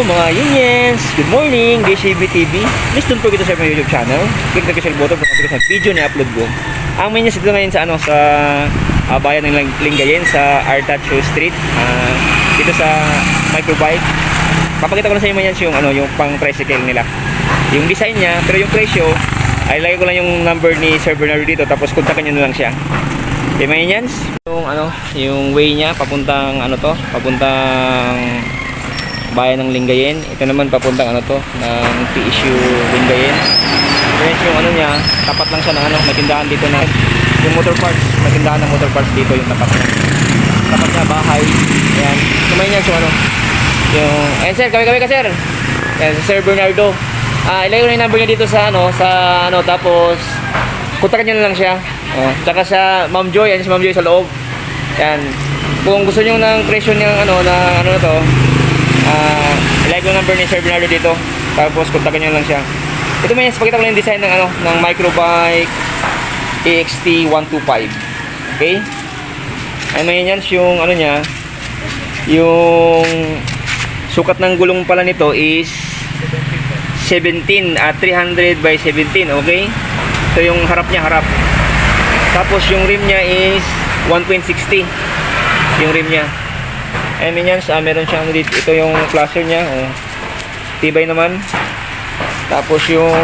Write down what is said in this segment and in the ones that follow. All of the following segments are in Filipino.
mga Yuniens! Good morning! DCB TV. Please don't forget to subscribe my YouTube channel. Click the bell button para sa video na upload ko. Ang main dito ngayon sa bayan ng Lingayen sa Artacho Street. Dito sa microbike. Papakita ko lang sa inyo yung pang tricycle nila. Yung design niya, pero yung presyo ay lagay ko lang yung number ni Sir Bernardo dito, tapos kontakin niyo na lang siya. Okay, mga Yuniens? Yung way niya papuntang papuntang bayan ng Lingayen. Ito naman papuntang ng PSU Lingayen. Ayan yung niya, tapat lang siya ng may tindahan dito na yung motor parts, may tindahan ng motor parts dito yung tapat niya. Tapat niya bahay. Ayan. Kumain niya yung sir, kami ka sir. Ayan, Sir Bernardo. Ilagay ko na yung number niya dito sa tapos kontakin niyo na lang siya. Tsaka sa Ma'am Joy, si Ma'am Joy sa loob. Ayan. Kung gusto niyo ng presyo ng ilagay ko yung number ni Sir Bernardo dito. Tapos kontakin niyo lang siya. Ito may pakita ko lang yung design ng microbike EXT 125. Okay? Ay may yan yung niya. Yung sukat ng gulong pala nito is 17 at 300 by 17, okay? Ito yung harap niya, Tapos yung rim niya is 1.60. Yung rim niya. And yan, meron siyang dito. Ito yung cluster niya. Tibay naman. Tapos yung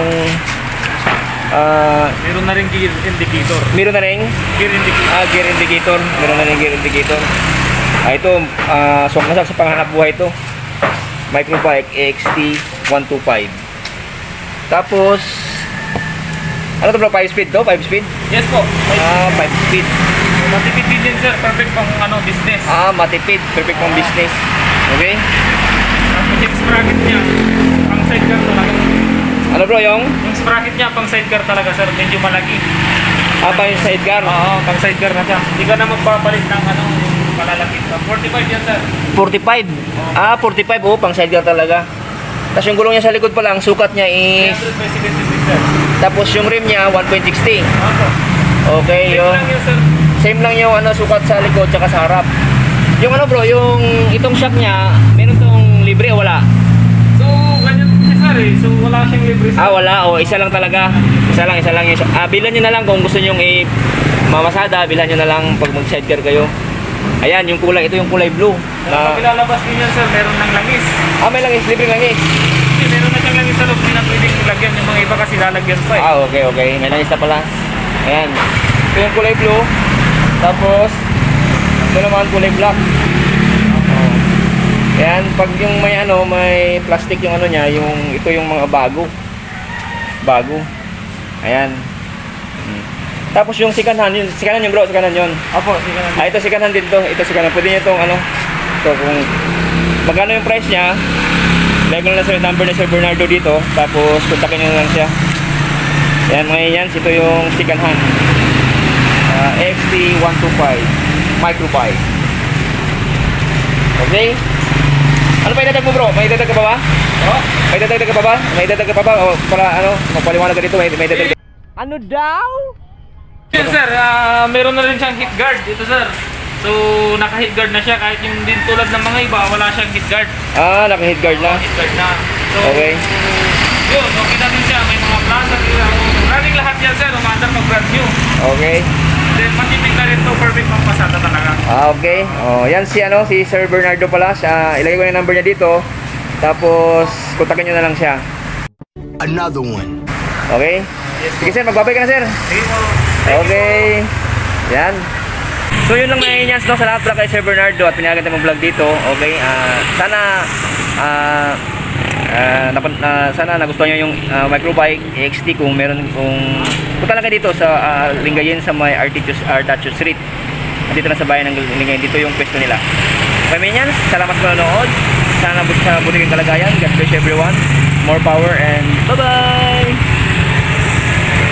meron na rin gear indicator. Meron na rin gear indicator. Meron na rin gear indicator. Ito sokmasak sa panghanap buhay ito. Microbike EXT 125. Tapos ano to bro? 5 speed to? 5 speed? Yes po. 5 speed. Matipid din sir, perfect pang business. Matipid, perfect pang business. Okay? Tapos yung sprocket niya, pang sidecar talaga. Ano bro yung sprocket niya pang sidecar talaga sir, medyo malaki. pang sidecar? Oo, pang sidecar na siya. Hindi ka na magpapalit ng palalaki. 45 yan sir. 45? 45 pang sidecar talaga. Tapos yung gulong niya sa likod pa lang, sukat niya is 300 by 76 sir. tapos yung rim niya 1.60. Okay, Same lang yun sir. Same lang yung sukat sa likod tsaka sa harap. Yung bro, yung itong shock niya, meron tong libre o wala? So, ganyan po siya sir So, wala siyang libre sir. Wala. Isa lang talaga. Isa lang yung bilhan nyo na lang kung gusto nyo mamasada, bilhan nyo na lang pag mag-sidecar kayo. Ayan, yung kulay, ito yung kulay blue. Pag ilalabas din yan sir, meron ng langis. May langis, libre langis. Hindi, meron na siyang langis sa loob, hindi na pwedeng lagyan. Yung mga iba kasi lalagyan pa Okay. May langis na pala. Ayan. Ito yung kulay blue. Tapos, ito naman kulay black. Ayan, pag yung may plastic yung niya, ito yung mga bago. Ayan. Tapos yung second hand yun bro, second hand yun. Opo, second hand. Ito second hand din to. Ito second hand. Pwede nyo itong ito kung magkano yung price niya. Lagay ko na lang sa number ni Sir Bernardo dito. Tapos kontakin nyo na lang siya. Ayan mga yan. Ito yung second hand. EXT 125 microbike. Okay? Ano pa idadag mo bro? May idadag ka pa ba? May idadag ka pa ba? O para magpaliwanag ka dito. May idadag. Ano daw? Yan sir, meron na rin siyang hit guard ito sir. So, naka-hit guard na siya kahit yung din tulad ng mga iba, wala siyang hit guard. Naka-hit guard na. Hit guard na. So, okay. Yun, okay na din siya. May mga plaza, running lahat yan sir, umaandar mag-brand new. Okay. Then, matipid na rin to, perfect pang pasada talaga. Okay. Yan si Sir Bernardo pala. Ilagay ko yung number niya dito. Tapos, kontakin nyo na lang siya. Another one. Okay? Yes, sige sir, magbabay ka na sir. Sige po. Okay. Yan. So yun lang mga Yuniens sa lahat pala kay Sir Bernardo at pinayagan tayo mag-vlog dito. Okay? Sana nagustuhan nyo yung microbike EXT kung punta lang kayo dito sa Lingayen sa may Artacho Street. Dito na sa bayan ng Lingayen. Dito yung pwesto nila. Okay mga Yuniens, salamat sa nanonood. Sana sa buti kayong kalagayan. God bless everyone. More power and bye-bye!